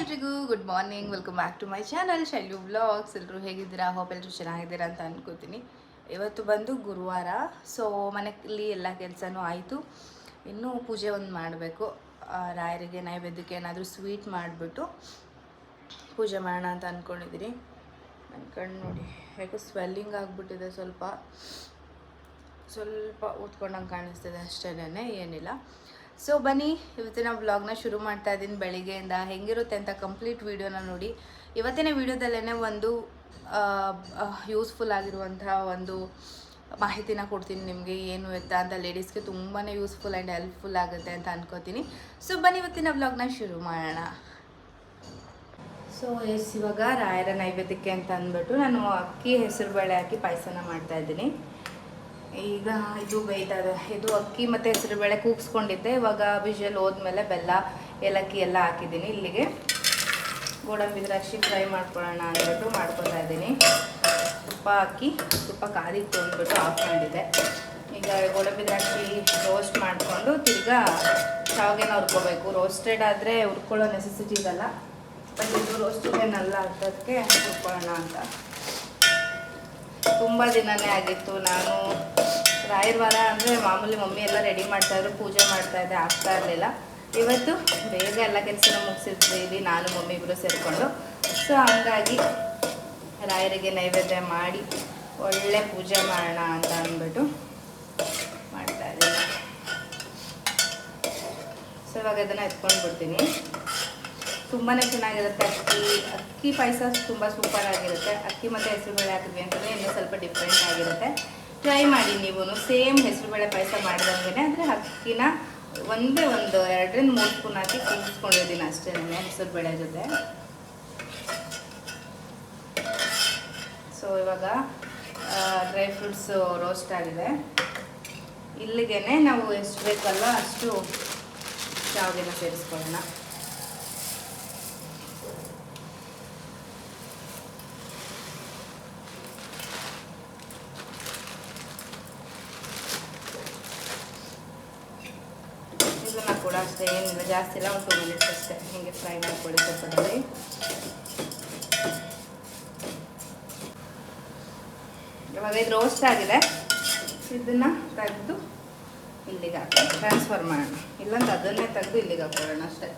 ಎಲ್ರಿಗೂ good morning, welcome back to my channel Shailu vlogs. ಎಲ್ಲರೂ ಹೇಗಿದ್ದೀರಾ? ಹೋಪ್ ಎಲ್ಲರೂ ಚೆನ್ನಾಗಿದ್ದೀರಾ ಅಂತ ಅಂದ್ಕೋತೀನಿ. ಇವತ್ತು ಬಂದು ಗುರುವಾರ, ಸೊ ಮನೆಯಲ್ಲಿ ಎಲ್ಲ ಕೆಲಸನೂ ಆಯಿತು. ಇನ್ನೂ ಪೂಜೆ ಒಂದು ಮಾಡಬೇಕು. ರಾಯರಿಗೆ ನೈವೇದ್ಯಕ್ಕೆ ಏನಾದರೂ ಸ್ವೀಟ್ ಮಾಡಿಬಿಟ್ಟು ಪೂಜೆ ಮಾಡೋಣ ಅಂತ ಅಂದ್ಕೊಂಡಿದ್ದೀನಿ. ನನ್ನ ಕಣ್ಣು ನೋಡಿ ಹೇಗೂ ಸ್ವೆಲ್ಲಿಂಗ್ ಆಗಿಬಿಟ್ಟಿದೆ, ಸ್ವಲ್ಪ ಊದ್ಕೊಂಡಂಗೆ ಕಾಣಿಸ್ತಿದೆ ಅಷ್ಟೇನೇ, ಏನಿಲ್ಲ. ಸೊ ಬನ್ನಿ ಇವತ್ತಿನ ವ್ಲಾಗ್ನ ಶುರು ಮಾಡ್ತಾ ಇದ್ದೀನಿ. ಬೆಳಿಗ್ಗೆಯಿಂದ ಹೆಂಗಿರುತ್ತೆ ಅಂತ ಕಂಪ್ಲೀಟ್ ವೀಡಿಯೋನ ನೋಡಿ. ಇವತ್ತಿನ ವೀಡಿಯೋದಲ್ಲೇ ಒಂದು ಯೂಸ್ಫುಲ್ ಆಗಿರುವಂತಹ ಒಂದು ಮಾಹಿತಿನ ಕೊಡ್ತೀನಿ ನಿಮಗೆ. ಏನು ಎತ್ತ ಅಂತ ಲೇಡೀಸ್ಗೆ ತುಂಬಾ ಯೂಸ್ಫುಲ್ ಆ್ಯಂಡ್ ಹೆಲ್ಪ್ಫುಲ್ ಆಗುತ್ತೆ ಅಂತ ಅನ್ಕೋತೀನಿ. ಸೊ ಬನ್ನಿ ಇವತ್ತಿನ ವ್ಲಾಗ್ನ ಶುರು ಮಾಡೋಣ. ಸೊ ಇವಾಗ ರಾಯರ ನೈವೇದ್ಯಕ್ಕೆ ಅಂತ ಅಂದ್ಬಿಟ್ಟು ನಾನು ಅಕ್ಕಿ ಹೆಸರು ಬೇಳೆ ಹಾಕಿ ಪಾಯಸನ ಮಾಡ್ತಾಯಿದ್ದೀನಿ. ಈಗ ಇದು ಬೇಯ್ತಾ ಇದೆ. ಇದು ಅಕ್ಕಿ ಮತ್ತು ಹೆಸರುಬೇಳೆ ಕೂಗಿಸ್ಕೊಂಡಿದ್ದೆ. ಇವಾಗ ವಿಷಲ್ ಹೋದ್ಮೇಲೆ ಬೆಲ್ಲ ಏಲಕ್ಕಿ ಎಲ್ಲ ಹಾಕಿದ್ದೀನಿ. ಇಲ್ಲಿಗೆ ಗೋಡಂಬಿ ದ್ರಾಕ್ಷಿ ಫ್ರೈ ಮಾಡ್ಕೊಳ್ಳೋಣ ಅಂದ್ಬಿಟ್ಟು ಮಾಡ್ಕೊತಾ ಇದ್ದೀನಿ. ತುಪ್ಪ ಹಾಕಿ ತುಪ್ಪ ಕಾದಿತ್ತು ಅಂದ್ಬಿಟ್ಟು ಆಫ್ ಮಾಡಿದ್ದೆ. ಈಗ ಗೋಡಂಬಿ ದ್ರಾಕ್ಷಿ ರೋಸ್ಟ್ ಮಾಡಿಕೊಂಡು ತಿರ್ಗಾ ಶಾವಿಗೆನ ಹುರ್ಕೋಬೇಕು. ರೋಸ್ಟೆಡ್ ಆದರೆ ಹುರ್ಕೊಳ್ಳೋ ನೆಸೆಸಿಟಿ ಇರಲ್ಲ, ಬಟ್ ಇದು ರೋಸ್ಟೆಡೇನಲ್ಲ, ಅದಕ್ಕೆ ಹುರ್ಕೊಳ್ಳೋಣ ಅಂತ. ತುಂಬ ದಿನವೇ ಆಗಿತ್ತು. ನಾನು ರಾಯರ ವಾರ ಅಂದರೆ ಮಾಮೂಲಿ ಮಮ್ಮಿ ಎಲ್ಲ ರೆಡಿ ಮಾಡ್ತಾಯಿದ್ರು, ಪೂಜೆ ಮಾಡ್ತಾಯಿದ್ದೆ, ಆಗ್ತಾ ಇರಲಿಲ್ಲ. ಇವತ್ತು ಬೇಗ ಎಲ್ಲ ಕೆಲಸನ ಮುಗಿಸಿದ್ದೀವಿ, ನಾನು ಮಮ್ಮಿ ಇಬ್ಬರು ಸೇರಿಕೊಂಡು. ಸೊ ಹಂಗಾಗಿ ರಾಯರಿಗೆ ನೈವೇದ್ಯ ಮಾಡಿ ಒಳ್ಳೆ ಪೂಜೆ ಮಾಡೋಣ ಅಂತ ಅಂದ್ಬಿಟ್ಟು ಮಾಡ್ತಾಯಿದ್ದೀನಿ. ಸೊ ಇವಾಗ ಇದನ್ನು ಎತ್ಕೊಂಡು ಬಿಡ್ತೀನಿ. ತುಂಬಾ ಚೆನ್ನಾಗಿರುತ್ತೆ. ಅಕ್ಕಿ ಪಾಯಸ ತುಂಬ ಸೂಪರಾಗಿರುತ್ತೆ. ಅಕ್ಕಿ ಮತ್ತು ಹೆಸರುಬೇಳೆ ಹಾಕಿದ್ವಿ ಅಂತಂದರೆ ಇನ್ನೂ ಸ್ವಲ್ಪ ಡಿಫ್ರೆಂಟ್ ಆಗಿರುತ್ತೆ. ಟ್ರೈ ಮಾಡಿ ನೀವು. ಸೇಮ್ ಹೆಸರುಬೇಳೆ ಪಾಯಸ ಮಾಡಿದಂಗೆ, ಅಂದರೆ ಅಕ್ಕಿನ ಒಂದು 2-3 ಸ್ಪೂನ್ ಹಾಕಿ ಕೂಗಿಸ್ಕೊಂಡಿದ್ದೀನಿ ಅಷ್ಟೇ ಹೆಸರುಬೇಳೆ ಜೊತೆ. ಸೊ ಇವಾಗ ಡ್ರೈ ಫ್ರೂಟ್ಸು ರೋಸ್ಟ್ ಆಗಿದೆ. ಇಲ್ಲಿಗೆ ನಾವು ಎಷ್ಟು ಬೇಕಲ್ಲ ಅಷ್ಟು ಶಾವಿಗೆನ ಸೇರಿಸ್ಕೊಳ್ಳೋಣ. ಇದನ್ನು ಕೂಡ ಅಷ್ಟೇ, ಏನಿಲ್ಲ ಜಾಸ್ತಿ ಇಲ್ಲ, ಒಂದು 2 ಮಿನಿಟ್ಸ್ ಅಷ್ಟೇ ಹೀಗೆ ಫ್ರೈ ಮಾಡ್ಕೊಳ್ಳಿ ತುಪ್ಪದಲ್ಲಿ. ಇವಾಗ ಇದು ರೋಸ್ಟ್ ಆಗಿದೆ. ಇದನ್ನು ತೆಗೆದು ಇಲ್ಲಿಗೆ ಹಾಕಿ ಟ್ರಾನ್ಸ್ಫರ್ ಮಾಡೋಣ. ಇಲ್ಲಾಂದ್ರೆ ಅದನ್ನೇ ತೆಗೆದು ಇಲ್ಲಿಗೆ ಹಾಕೊಳ್ಳೋಣ ಅಷ್ಟೇ.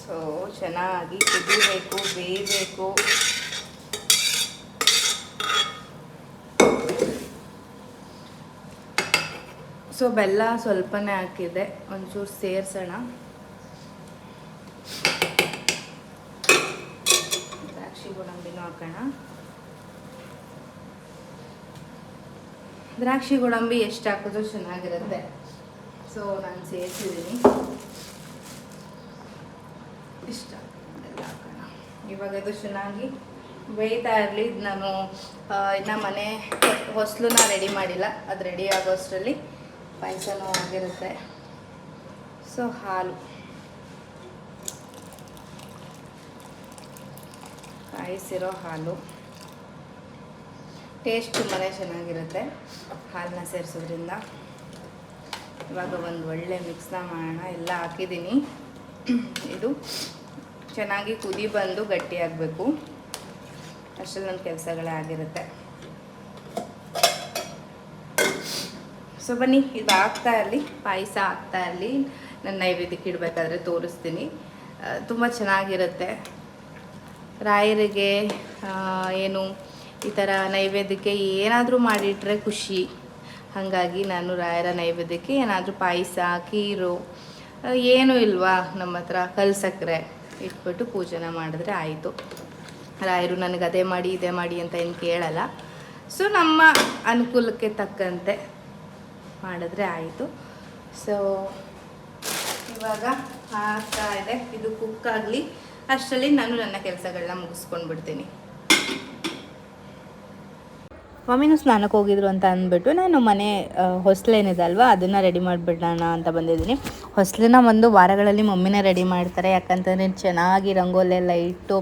ಸೊ ಚೆನ್ನಾಗಿ ಕುದಿಬೇಕು, ಬೇಯಬೇಕು. ಸೊ ಬೆಲ್ಲ ಸ್ವಲ್ಪನೇ ಹಾಕಿದೆ, ಒಂಚೂರು ಸೇರಿಸೋಣ. ದ್ರಾಕ್ಷಿ ಗೋಡಂಬಿನೂ ಹಾಕೋಣ. ದ್ರಾಕ್ಷಿ ಗೋಡಂಬಿ ಎಷ್ಟು ಹಾಕಿದ್ರೂ ಚೆನ್ನಾಗಿರುತ್ತೆ. ಸೊ ನಾನು ಸೇರಿಸಿದ್ದೀನಿ. ಇಷ್ಟ ಎಲ್ಲ ಹಾಕೋಣ. ಇವಾಗ ಇದು ಚೆನ್ನಾಗಿ ಬೇಯ್ತಾ ಇರಲಿ. ನಾನು ಇನ್ನು ಮನೆ ಹೊಸಲನ್ನ ರೆಡಿ ಮಾಡಿಲ್ಲ, ಅದು ರೆಡಿ ಆಗೋಷ್ಟರಲ್ಲಿ ಪಾಯಸನೂ ಆಗಿರುತ್ತೆ. ಸೊ ಹಾಲು ಕಾಯಿಸಿರೋ ಹಾಲು ಟೇಸ್ಟ್ ತುಂಬಾ ಚೆನ್ನಾಗಿರುತ್ತೆ ಹಾಲನ್ನ ಸೇರಿಸೋದ್ರಿಂದ. ಇವಾಗ ಒಂದು ಒಳ್ಳೆ ಮಿಕ್ಸ್ನ ಮಾಡೋಣ. ಎಲ್ಲ ಹಾಕಿದ್ದೀನಿ. ಇದು ಚೆನ್ನಾಗಿ ಕುದಿ ಬಂದು ಗಟ್ಟಿಯಾಗಬೇಕು, ಅಷ್ಟರಲ್ಲಿ ನನ್ನ ಕೆಲಸಗಳೇ ಆಗಿರುತ್ತೆ. ಸೊ ಬನ್ನಿ ಇದು ಆಗ್ತಾ ಇರಲಿ, ಪಾಯಸ ಆಗ್ತಾ ಇರಲಿ. ನನ್ನ ನೈವೇದ್ಯಕ್ಕೆ ಇಡಬೇಕಾದ್ರೆ ತೋರಿಸ್ತೀನಿ. ತುಂಬ ಚೆನ್ನಾಗಿರುತ್ತೆ. ರಾಯರಿಗೆ ಏನು ಈ ಥರ ನೈವೇದ್ಯಕ್ಕೆ ಏನಾದರೂ ಮಾಡಿಟ್ರೆ ಖುಷಿ. ಹಾಗಾಗಿ ನಾನು ರಾಯರ ನೈವೇದ್ಯಕ್ಕೆ ಏನಾದರೂ ಪಾಯಸ, ಖೀರು ಏನೂ ಇಲ್ವಾ ನಮ್ಮ ಹತ್ರ, ಕಲ್ಲು ಸಕ್ಕರೆ ಇಟ್ಬಿಟ್ಟು ಪೂಜೆನ ಮಾಡಿದ್ರೆ ಆಯಿತು. ರಾಯರು ನನಗೆ ಅದೇ ಮಾಡಿ ಇದೇ ಮಾಡಿ ಅಂತ ಏನು ಕೇಳಲ್ಲ. ಸೊ ನಮ್ಮ ಅನುಕೂಲಕ್ಕೆ ತಕ್ಕಂತೆ ಮಾಡಿದ್ರೆ ಆಯಿತು. ಸೊ ಇವಾಗ ಆಗ್ತಾ ಇದೆ. ಇದು ಕುಕ್ ಆಗಲಿ, ಅಷ್ಟರಲ್ಲಿ ನಾನು ನನ್ನ ಕೆಲಸಗಳನ್ನ ಮುಗಿಸ್ಕೊಂಡು ಬಿಡ್ತೀನಿ. ಮಮ್ಮಿನೂ ಸ್ನಾನಕ್ಕೆ ಹೋಗಿದ್ರು ಅಂತ ಅಂದ್ಬಿಟ್ಟು ನಾನು ಮನೆ ಹೊಸ್ಲೇನಿದೆ ಅಲ್ವಾ ಅದನ್ನು ರೆಡಿ ಮಾಡಿಬಿಡೋಣ ಅಂತ ಬಂದಿದ್ದೀನಿ. ಹೊಸ್ಲನ್ನ ಒಂದು ವಾರಗಳಲ್ಲಿ ಮಮ್ಮಿನೇ ರೆಡಿ ಮಾಡ್ತಾರೆ. ಯಾಕಂತಂದರೆ ಚೆನ್ನಾಗಿ ರಂಗೋಲಿ ಎಲ್ಲ ಇಟ್ಟು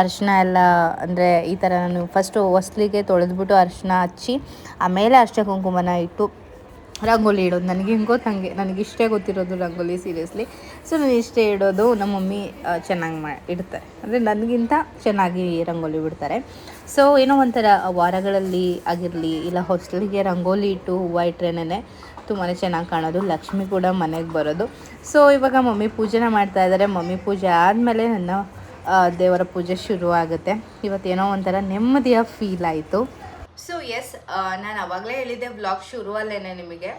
ಅರಿಶಿನ ಎಲ್ಲ ಅಂದರೆ ಈ ಥರ ನಾನು ಫಸ್ಟು ಹೊಸ್ಲಿಗೆ ತೊಳೆದ್ಬಿಟ್ಟು ಅರಿಶಿನ ಹಚ್ಚಿ ಆಮೇಲೆ ಅರಿಶಿನ ಕುಂಕುಮನ ಇಟ್ಟು ರಂಗೋಲಿ ಇಡೋದು. ನನಗೆ ಹೆಂಗೆ ಗೊತ್ತು ನನಗಿಷ್ಟೇ ಗೊತ್ತಿರೋದು ರಂಗೋಲಿ ಸೀರಿಯಸ್ಲಿ. ಸೊ ನಾನು ಇಷ್ಟೇ ಇಡೋದು. ನಮ್ಮ ಮಮ್ಮಿ ಚೆನ್ನಾಗಿ ಇಡ್ತಾರೆ, ಅಂದರೆ ನನಗಿಂತ ಚೆನ್ನಾಗಿ ರಂಗೋಲಿ ಬಿಡ್ತಾರೆ. ಸೊ ಏನೋ ಒಂಥರ ವಾರಗಳಲ್ಲಿ ಆಗಿರಲಿ ಇಲ್ಲ ಹೊಸ್ಲಿಗೆ ರಂಗೋಲಿ ಇಟ್ಟು ಹೂವು ಇಟ್ರೇನೆ ತುಂಬಾ ಚೆನ್ನಾಗಿ ಕಾಣೋದು. ಲಕ್ಷ್ಮಿ ಕೂಡ ಮನೆಗೆ ಬರೋದು. ಸೊ ಇವಾಗ ಮಮ್ಮಿ ಪೂಜೆನ ಮಾಡ್ತಾಯಿದ್ದಾರೆ. ಮಮ್ಮಿ ಪೂಜೆ ಆದಮೇಲೆ ನನ್ನ ದೇವರ ಪೂಜೆ ಶುರು ಆಗುತ್ತೆ. ಇವತ್ತೇನೋ ಒಂಥರ ನೆಮ್ಮದಿಯ ಫೀಲ್ ಆಯಿತು. ಸೊ ಎಸ್, ನಾನು ಆವಾಗಲೇ ಹೇಳಿದ್ದೆ ವ್ಲಾಗ್ ಶುರುವಲ್ಲೇನೆ ನಿಮಗೆ,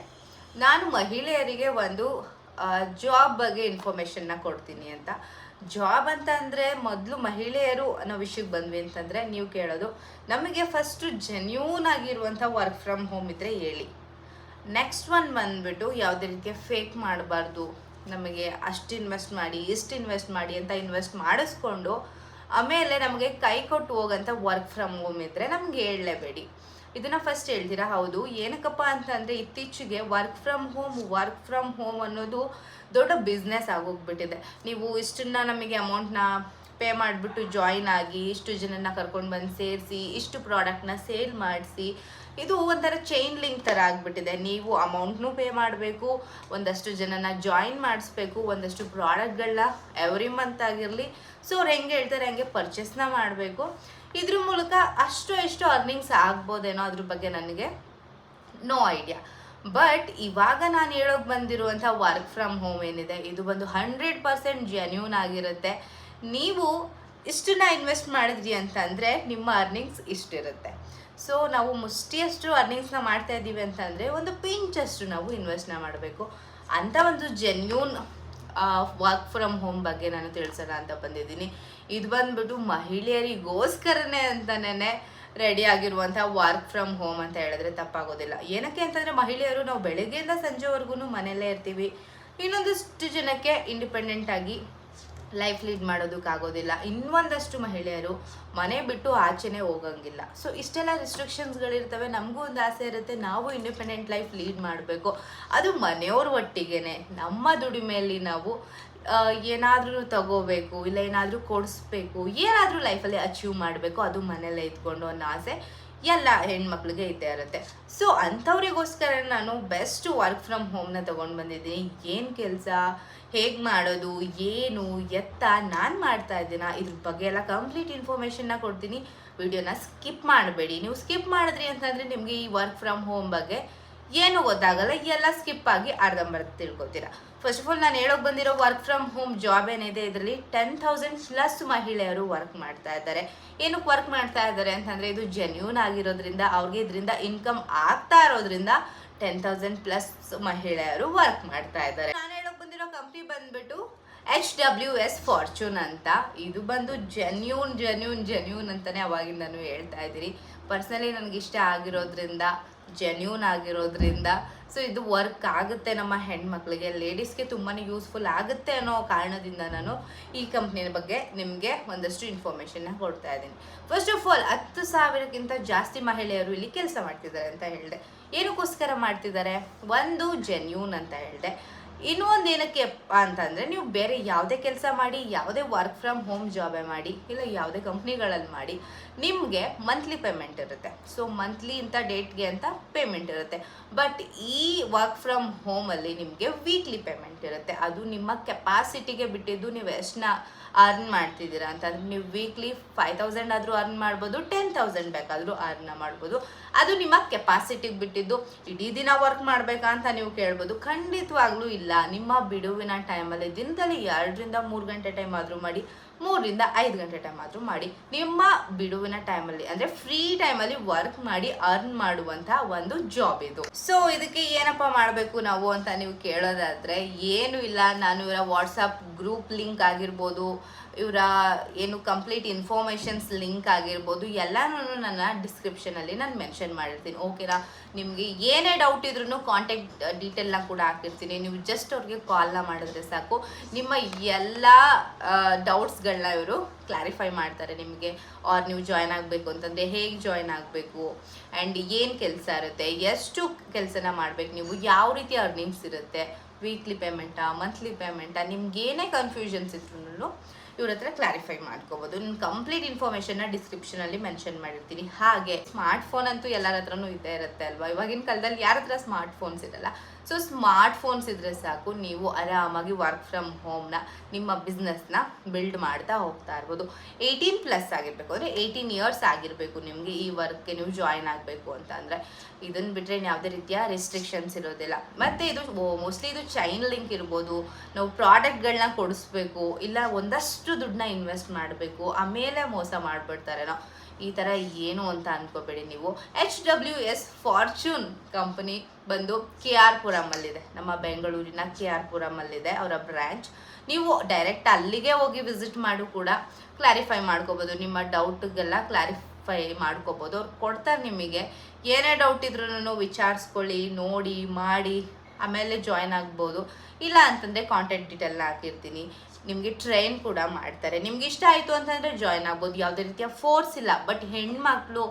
ನಾನು ಮಹಿಳೆಯರಿಗೆ ಒಂದು ಜಾಬ್ ಬಗ್ಗೆ ಇನ್ಫಾರ್ಮೇಷನ್ನ ಕೊಡ್ತೀನಿ ಅಂತ. ಜಾಬ್ ಅಂತ ಅಂದರೆ ಮೊದಲು ಮಹಿಳೆಯರು ಅನ್ನೋ ವಿಷಯಕ್ಕೆ ಬಂದ್ವಿ ಅಂತಂದರೆ ನೀವು ಕೇಳೋದು ನಮಗೆ ಫಸ್ಟು ಜೆನ್ಯೂನ್ ಆಗಿರುವಂಥ ವರ್ಕ್ ಫ್ರಮ್ ಹೋಮ್ ಇದ್ದರೆ ಹೇಳಿ. ನೆಕ್ಸ್ಟ್ ಒನ್ ಬಂದುಬಿಟ್ಟು ಯಾವುದೇ ರೀತಿಯ ಫೇಕ್ ಮಾಡಬಾರ್ದು. ನಮಗೆ ಅಷ್ಟು ಇನ್ವೆಸ್ಟ್ ಮಾಡಿ ಇಷ್ಟು ಇನ್ವೆಸ್ಟ್ ಮಾಡಿ ಅಂತ ಇನ್ವೆಸ್ಟ್ ಮಾಡಿಸ್ಕೊಂಡು ಆಮೇಲೆ ನಮಗೆ ಕೈ ಕೊಟ್ಟು ಹೋಗೋಂಥ ವರ್ಕ್ ಫ್ರಮ್ ಹೋಮ್ ಇದ್ದರೆ ನಮಗೆ ಹೇಳಲೇಬೇಡಿ. ಇದನ್ನು ಫಸ್ಟ್ ಹೇಳ್ತೀರಾ? ಹೌದು. ಏನಕ್ಕಪ್ಪ ಅಂತಂದರೆ ಇತ್ತೀಚೆಗೆ ವರ್ಕ್ ಫ್ರಮ್ ಹೋಮ್ ಅನ್ನೋದು ದೊಡ್ಡ ಬಿಸ್ನೆಸ್ ಆಗೋಗ್ಬಿಟ್ಟಿದೆ. ನೀವು ಇಷ್ಟನ್ನು ನಮಗೆ ಅಮೌಂಟ್ನ ಪೇ ಮಾಡಿಬಿಟ್ಟು ಜಾಯಿನ್ ಆಗಿ ಇಷ್ಟು ಜನನ ಕರ್ಕೊಂಡು ಬಂದು ಸೇರಿಸಿ ಇಷ್ಟು ಪ್ರಾಡಕ್ಟ್ನ ಸೇಲ್ ಮಾಡಿಸಿ, ಇದು ಒಂಥರ ಚೈನ್ ಲಿಂಕ್ ಥರ ಆಗಿಬಿಟ್ಟಿದೆ. ನೀವು ಅಮೌಂಟ್ನೂ ಪೇ ಮಾಡಬೇಕು, ಒಂದಷ್ಟು ಜನನ ಜಾಯಿನ್ ಮಾಡಿಸ್ಬೇಕು, ಒಂದಷ್ಟು ಪ್ರಾಡಕ್ಟ್ಗಳನ್ನ ಎವ್ರಿ ಮಂತ್ ಆಗಿರಲಿ ಸೊ ಅವ್ರು ಹೆಂಗೆ ಹೇಳ್ತಾರೆ ಹಂಗೆ ಪರ್ಚೇಸ್ನ ಮಾಡಬೇಕು. ಇದ್ರ ಮೂಲಕ ಎಷ್ಟು ಅರ್ನಿಂಗ್ಸ್ ಆಗ್ಬೋದೇನೋ ಅದ್ರ ಬಗ್ಗೆ ನನಗೆ ನೋ ಐಡಿಯಾ. ಬಟ್ ಇವಾಗ ನಾನು ಹೇಳೋಕೆ ಬಂದಿರುವಂಥ ವರ್ಕ್ ಫ್ರಮ್ ಹೋಮ್ ಏನಿದೆ ಇದು ಬಂದು 100% ಜೆನ್ಯೂನ್ ಆಗಿರುತ್ತೆ. ನೀವು ಇಷ್ಟನ್ನ ಇನ್ವೆಸ್ಟ್ ಮಾಡಿದ್ರಿ ಅಂತಂದರೆ ನಿಮ್ಮ ಅರ್ನಿಂಗ್ಸ್ ಇಷ್ಟಿರುತ್ತೆ. ಸೊ ನಾವು ಮುಷ್ಟಿಯಷ್ಟು ಅರ್ನಿಂಗ್ಸ್ನ ಮಾಡ್ತಾ ಇದ್ದೀವಿ ಅಂತಂದರೆ ಒಂದು ಪಿಂಚಷ್ಟು ನಾವು ಇನ್ವೆಸ್ಟ್ನ ಮಾಡಬೇಕು. ಅಂಥ ಒಂದು ಜೆನ್ಯೂನ್ ವರ್ಕ್ ಫ್ರಮ್ ಹೋಮ್ ಬಗ್ಗೆ ನಾನು ತಿಳಿಸೋಣ ಅಂತ ಬಂದಿದ್ದೀನಿ. ಇದು ಬಂದ್ಬಿಟ್ಟು ಮಹಿಳೆಯರಿಗೋಸ್ಕರನೇ ಅಂತಲೇ ರೆಡಿ ಆಗಿರುವಂಥ ವರ್ಕ್ ಫ್ರಮ್ ಹೋಮ್ ಅಂತ ಹೇಳಿದ್ರೆ ತಪ್ಪಾಗೋದಿಲ್ಲ. ಏನಕ್ಕೆ ಅಂತಂದರೆ ಮಹಿಳೆಯರು ನಾವು ಬೆಳಗ್ಗೆಯಿಂದ ಸಂಜೆವರೆಗೂ ಮನೆಯಲ್ಲೇ ಇರ್ತೀವಿ. ಇನ್ನೊಂದಷ್ಟು ಜನಕ್ಕೆ ಇಂಡಿಪೆಂಡೆಂಟಾಗಿ ಲೈಫ್ ಲೀಡ್ ಮಾಡೋದಕ್ಕಾಗೋದಿಲ್ಲ. ಇನ್ನೊಂದಷ್ಟು ಮಹಿಳೆಯರು ಮನೆ ಬಿಟ್ಟು ಆಚೆನೇ ಹೋಗಂಗಿಲ್ಲ. ಸೊ ಇಷ್ಟೆಲ್ಲ ರಿಸ್ಟ್ರಿಕ್ಷನ್ಸ್ಗಳಿರ್ತವೆ. ನಮಗೂ ಒಂದು ಆಸೆ ಇರುತ್ತೆ, ನಾವು ಇಂಡಿಪೆಂಡೆಂಟ್ ಲೈಫ್ ಲೀಡ್ ಮಾಡಬೇಕು. ಅದು ಮನೆಯವ್ರ ಒಟ್ಟಿಗೆ ನಮ್ಮ ದುಡಿಮೆಯಲ್ಲಿ ನಾವು ಏನಾದರೂ ತಗೋಬೇಕು, ಇಲ್ಲ ಏನಾದರೂ ಕೊಡಿಸ್ಬೇಕು, ಏನಾದರೂ ಲೈಫಲ್ಲಿ ಅಚೀವ್ ಮಾಡಬೇಕು, ಅದು ಮನೆಯಲ್ಲೇ ಇದ್ಕೊಂಡು ಅನ್ನೋ ಆಸೆ ಎಲ್ಲ ಹೆಣ್ಮಕ್ಳಿಗೆ ಇದ್ದೇ ಇರುತ್ತೆ. ಸೊ ಅಂಥವ್ರಿಗೋಸ್ಕರ ನಾನು ಬೆಸ್ಟ್ ವರ್ಕ್ ಫ್ರಮ್ ಹೋಮ್ನ ತೊಗೊಂಡು ಬಂದಿದ್ದೀನಿ. ಏನು ಕೆಲಸ, ಹೇಗೆ ಮಾಡೋದು, ಏನು ಎತ್ತ ನಾನು ಮಾಡ್ತಾ ಇದ್ದೀನ ಇದ್ರ ಬಗ್ಗೆ ಎಲ್ಲ ಕಂಪ್ಲೀಟ್ ಇನ್ಫಾರ್ಮೇಷನ್ನ ಕೊಡ್ತೀನಿ. ವಿಡಿಯೋನ ಸ್ಕಿಪ್ ಮಾಡಬೇಡಿ. ನೀವು ಸ್ಕಿಪ್ ಮಾಡಿದ್ರಿ ಅಂತಂದರೆ ನಿಮಗೆ ಈ ವರ್ಕ್ ಫ್ರಮ್ ಹೋಮ್ ಬಗ್ಗೆ ಏನೂ ಗೊತ್ತಾಗಲ್ಲ, ಎಲ್ಲ ಸ್ಕಿಪ್ ಆಗಿ ಅರ್ಧಂಬರ್ಧ ತಿಳ್ಕೊತೀರಾ. ಫಸ್ಟ್ ಆಫ್ ಆಲ್ ನಾನು ಹೇಳೋಕೆ ಬಂದಿರೋ ವರ್ಕ್ ಫ್ರಮ್ ಹೋಮ್ ಜಾಬ್ ಏನಿದೆ ಇದರಲ್ಲಿ 10,000+ ಮಹಿಳೆಯರು ವರ್ಕ್ ಮಾಡ್ತಾ ಇದ್ದಾರೆ. ಏನಕ್ಕೆ ವರ್ಕ್ ಮಾಡ್ತಾ ಇದ್ದಾರೆ ಅಂತಂದರೆ ಇದು ಜೆನ್ಯೂನ್ ಆಗಿರೋದ್ರಿಂದ, ಅವ್ರಿಗೆ ಇದರಿಂದ ಇನ್ಕಮ್ ಆಗ್ತಾ ಇರೋದ್ರಿಂದ 10,000+ ಮಹಿಳೆಯರು ವರ್ಕ್ ಮಾಡ್ತಾ ಇದ್ದಾರೆ. ನಾನು ಹೇಳೋಕೆ ಬಂದಿರೋ ಕಂಪ್ನಿ ಬಂದ್ಬಿಟ್ಟು HWS ಫಾರ್ಚೂನ್ ಅಂತ. ಇದು ಬಂದು ಜೆನ್ಯೂನ್ ಅಂತಲೇ ಅವಾಗಿಂದನೂ ಹೇಳ್ತಾ ಇದ್ದೀನಿ. ಪರ್ಸ್ನಲಿ ನನಗೆ ಇಷ್ಟ ಆಗಿರೋದ್ರಿಂದ, ಜೆನ್ಯೂನ್ ಆಗಿರೋದ್ರಿಂದ ಸೊ ಇದು ವರ್ಕ್ ಆಗುತ್ತೆ ನಮ್ಮ ಹೆಣ್ಮಕ್ಳಿಗೆ, ಲೇಡೀಸ್ಗೆ ತುಂಬಾ ಯೂಸ್ಫುಲ್ ಆಗುತ್ತೆ ಅನ್ನೋ ಕಾರಣದಿಂದ ನಾನು ಈ ಕಂಪ್ನಿಯ ಬಗ್ಗೆ ನಿಮಗೆ ಒಂದಷ್ಟು ಇನ್ಫಾರ್ಮೇಷನ್ನ ಕೊಡ್ತಾ ಇದ್ದೀನಿ. ಫಸ್ಟ್ ಆಫ್ ಆಲ್ 10,000ಕ್ಕಿಂತ ಜಾಸ್ತಿ ಮಹಿಳೆಯರು ಇಲ್ಲಿ ಕೆಲಸ ಮಾಡ್ತಿದ್ದಾರೆ ಅಂತ ಹೇಳಿದೆ. ಏನಕ್ಕೋಸ್ಕರ ಮಾಡ್ತಿದ್ದಾರೆ? ಒಂದು ಜೆನ್ಯೂನ್ ಅಂತ ಹೇಳಿದೆ. ಇನ್ನೊಂದು ಏನಕ್ಕೆ ಅಂತಂದರೆ ನೀವು ಬೇರೆ ಯಾವುದೇ ಕೆಲಸ ಮಾಡಿ, ಯಾವುದೇ ವರ್ಕ್ ಫ್ರಮ್ ಹೋಮ್ ಜಾಬೇ ಮಾಡಿ, ಇಲ್ಲ ಯಾವುದೇ ಕಂಪ್ನಿಗಳಲ್ಲಿ ಮಾಡಿ, ನಿಮಗೆ ಮಂತ್ಲಿ ಪೇಮೆಂಟ್ ಇರುತ್ತೆ. ಸೊ ಮಂತ್ಲಿ ಇಂಥ ಡೇಟ್ಗೆ ಅಂತ ಪೇಮೆಂಟ್ ಇರುತ್ತೆ. ಬಟ್ ಈ ವರ್ಕ್ ಫ್ರಮ್ ಹೋಮಲ್ಲಿ ನಿಮಗೆ ವೀಕ್ಲಿ ಪೇಮೆಂಟ್ ಇರುತ್ತೆ. ಅದು ನಿಮ್ಮ ಕೆಪಾಸಿಟಿಗೆ ಬಿಟ್ಟಿದ್ದು, ನೀವು ಎಷ್ಟನ್ನ ಅರ್ನ್ ಮಾಡ್ತಿದ್ದೀರಾ ಅಂತಂದರೆ ನೀವು ವೀಕ್ಲಿ 5,000 ಆದರೂ ಅರ್ನ್ ಮಾಡ್ಬೋದು, 10,000 ಬೇಕಾದರೂ ಅರ್ನ್ ಮಾಡ್ಬೋದು. ಅದು ನಿಮ್ಮ ಕೆಪಾಸಿಟಿಗೆ ಬಿಟ್ಟಿದ್ದು. ಇಡೀ ದಿನ ವರ್ಕ್ ಮಾಡಬೇಕಾ ಅಂತ ನೀವು ಕೇಳ್ಬೋದು. ಖಂಡಿತವಾಗ್ಲೂ ಇಲ್ಲ. ನಿಮ್ಮ ಬಿಡುವಿನ ಟೈಮಲ್ಲಿ ದಿನದಲ್ಲಿ 2ರಿಂದ 3 ಗಂಟೆ ಟೈಮ್ ಆದರೂ ಮಾಡಿ, 3ರಿಂದ 5 ಗಂಟೆ ಟೈಮ್ ಆದರೂ ಮಾಡಿ. ನಿಮ್ಮ ಬಿಡುವಿನ ಟೈಮಲ್ಲಿ ಅಂದರೆ ಫ್ರೀ ಟೈಮಲ್ಲಿ ವರ್ಕ್ ಮಾಡಿ ಅರ್ನ್ ಮಾಡುವಂಥ ಒಂದು ಜಾಬ್ ಇದು. ಸೊ ಇದಕ್ಕೆ ಏನಪ್ಪ ಮಾಡಬೇಕು ನಾವು ಅಂತ ನೀವು ಕೇಳೋದಾದರೆ ಏನೂ ಇಲ್ಲ. ನಾನು ಇವರ ವಾಟ್ಸಪ್ ಗ್ರೂಪ್ ಲಿಂಕ್ ಆಗಿರ್ಬೋದು, ಇವರ ಏನು ಕಂಪ್ಲೀಟ್ ಇನ್ಫಾರ್ಮೇಷನ್ಸ್ ಲಿಂಕ್ ಆಗಿರ್ಬೋದು ಎಲ್ಲನೂ ನನ್ನ ಡಿಸ್ಕ್ರಿಪ್ಷನಲ್ಲಿ ನಾನು ಮೆನ್ಷನ್ ಮಾಡಿರ್ತೀನಿ. ಓಕೆನಾ? ನಿಮಗೆ ಏನೇ ಡೌಟ್ ಇದ್ರೂ ಕಾಂಟ್ಯಾಕ್ಟ್ ಡೀಟೇಲ್ನ ಕೂಡ ಹಾಕಿರ್ತೀನಿ. ನೀವು ಜಸ್ಟ್ ಅವ್ರಿಗೆ ಕಾಲ್ನ ಮಾಡಿದ್ರೆ ಸಾಕು, ನಿಮ್ಮ ಎಲ್ಲ ಡೌಟ್ಸ್ಗಳನ್ನ ಇವರು ಕ್ಲಾರಿಫೈ ಮಾಡ್ತಾರೆ ನಿಮಗೆ. ಆರ್ ನೀವು ಜಾಯ್ನ್ ಆಗಬೇಕು ಅಂತಂದರೆ ಹೇಗೆ ಜಾಯ್ನ್ ಆಗಬೇಕು, ಆ್ಯಂಡ್ ಏನು ಕೆಲಸ ಇರುತ್ತೆ, ಎಷ್ಟು ಕೆಲಸನ ಮಾಡಬೇಕು, ನೀವು ಯಾವ ರೀತಿ ಅರ್ನಿಂಗ್ಸ್ ಇರುತ್ತೆ, ವೀಕ್ಲಿ ಪೇಮೆಂಟಾ ಮಂತ್ಲಿ ಪೇಮೆಂಟಾ, ನಿಮ್ಗೆ ಏನೇ ಕನ್ಫ್ಯೂಷನ್ಸ್ ಇದ್ರೂ ಇವ್ರ ಹತ್ರ ಕ್ಲಾರಿಫೈ ಮಾಡ್ಕೋಬೋದು. ನಾನು ಕಂಪ್ಲೀಟ್ ಇನ್ಫಾರ್ಮೇಷನ್ನ ಡಿಸ್ಕ್ರಿಪ್ಷನಲ್ಲಿ ಮೆನ್ಷನ್ ಮಾಡಿರ್ತೀನಿ. ಹಾಗೆ ಸ್ಮಾರ್ಟ್ ಫೋನ್ ಅಂತೂ ಎಲ್ಲರ ಹತ್ರನೂ ಇದ್ದೇ ಇರುತ್ತೆ ಅಲ್ವಾ? ಇವಾಗಿನ ಕಾಲದಲ್ಲಿ ಯಾರ ಹತ್ರ ಸ್ಮಾರ್ಟ್ ಫೋನ್ಸ್ ಇರಲ್ಲ. ಸೊ ಸ್ಮಾರ್ಟ್ ಫೋನ್ಸ್ ಇದ್ದರೆ ಸಾಕು, ನೀವು ಆರಾಮಾಗಿ ವರ್ಕ್ ಫ್ರಮ್ ಹೋಮ್ನ ನಿಮ್ಮ ಬಿಸ್ನೆಸ್ನ ಬಿಲ್ಡ್ ಮಾಡ್ತಾ ಹೋಗ್ತಾ ಇರ್ಬೋದು. 18+ ಆಗಿರಬೇಕು, ಅಂದರೆ 18 ಇಯರ್ಸ್ ಆಗಿರಬೇಕು ನಿಮಗೆ ಈ ವರ್ಕ್ಗೆ ನೀವು ಜಾಯ್ನ್ ಆಗಬೇಕು ಅಂತ ಅಂದರೆ. ಇದನ್ನು ಬಿಟ್ಟರೆ ಯಾವುದೇ ರೀತಿಯ ರೆಸ್ಟ್ರಿಕ್ಷನ್ಸ್ ಇರೋದಿಲ್ಲ. ಮತ್ತು ಇದು ಮೋಸ್ಟ್ಲಿ ಇದು ಚೈನ್ ಲಿಂಕ್ ಇರ್ಬೋದು. ನಾವು ಪ್ರಾಡಕ್ಟ್ಗಳನ್ನ ಕೊಡಿಸ್ಬೇಕು, ಇಲ್ಲ ಒಂದಷ್ಟು ದುಡ್ಡನ್ನ ಇನ್ವೆಸ್ಟ್ ಮಾಡಬೇಕು, ಆಮೇಲೆ ಮೋಸ ಮಾಡಿಬಿಡ್ತಾರೇನೋ, ಈ ಥರ ಏನು ಅಂತ ಅನ್ಕೋಬೇಡಿ ನೀವು. HWS ಫಾರ್ಚೂನ್ ಕಂಪನಿ ಬಂದು KR ಪುರಮಲ್ಲಿದೆ, ನಮ್ಮ ಬೆಂಗಳೂರಿನ KR ಪುರಮಲ್ಲಿದೆ ಅವರ ಬ್ರ್ಯಾಂಚ್. ನೀವು ಡೈರೆಕ್ಟ್ ಅಲ್ಲಿಗೆ ಹೋಗಿ ವಿಸಿಟ್ ಮಾಡು ಕೂಡ ಕ್ಲಾರಿಫೈ ಮಾಡ್ಕೋಬೋದು. ನಿಮ್ಮ ಡೌಟ್ಗೆಲ್ಲ ಕ್ಲಾರಿಫೈ ಮಾಡ್ಕೋಬೋದು. ಅವ್ರು ಕೊಡ್ತಾರೆ ನಿಮಗೆ. ಏನೇ ಡೌಟ್ ಇದ್ರೂ ವಿಚಾರಿಸ್ಕೊಳ್ಳಿ, ನೋಡಿ, ಮಾಡಿ ಆಮೇಲೆ ಜಾಯ್ನ್ ಆಗ್ಬೋದು. ಇಲ್ಲ ಅಂತಂದರೆ ಕಾಂಟ್ಯಾಕ್ಟ್ ಡೀಟೇಲ್ನ ಹಾಕಿರ್ತೀನಿ. ನಿಮಗೆ ಟ್ರೈನ್ ಕೂಡ ಮಾಡ್ತಾರೆ. ನಿಮ್ಗೆ ಇಷ್ಟ ಆಯಿತು ಅಂತಂದರೆ ಜಾಯ್ನ್ ಆಗ್ಬೋದು. ಯಾವುದೇ ರೀತಿಯ ಫೋರ್ಸ್ ಇಲ್ಲ. ಬಟ್ ಹೆಣ್ಮಕ್ಳು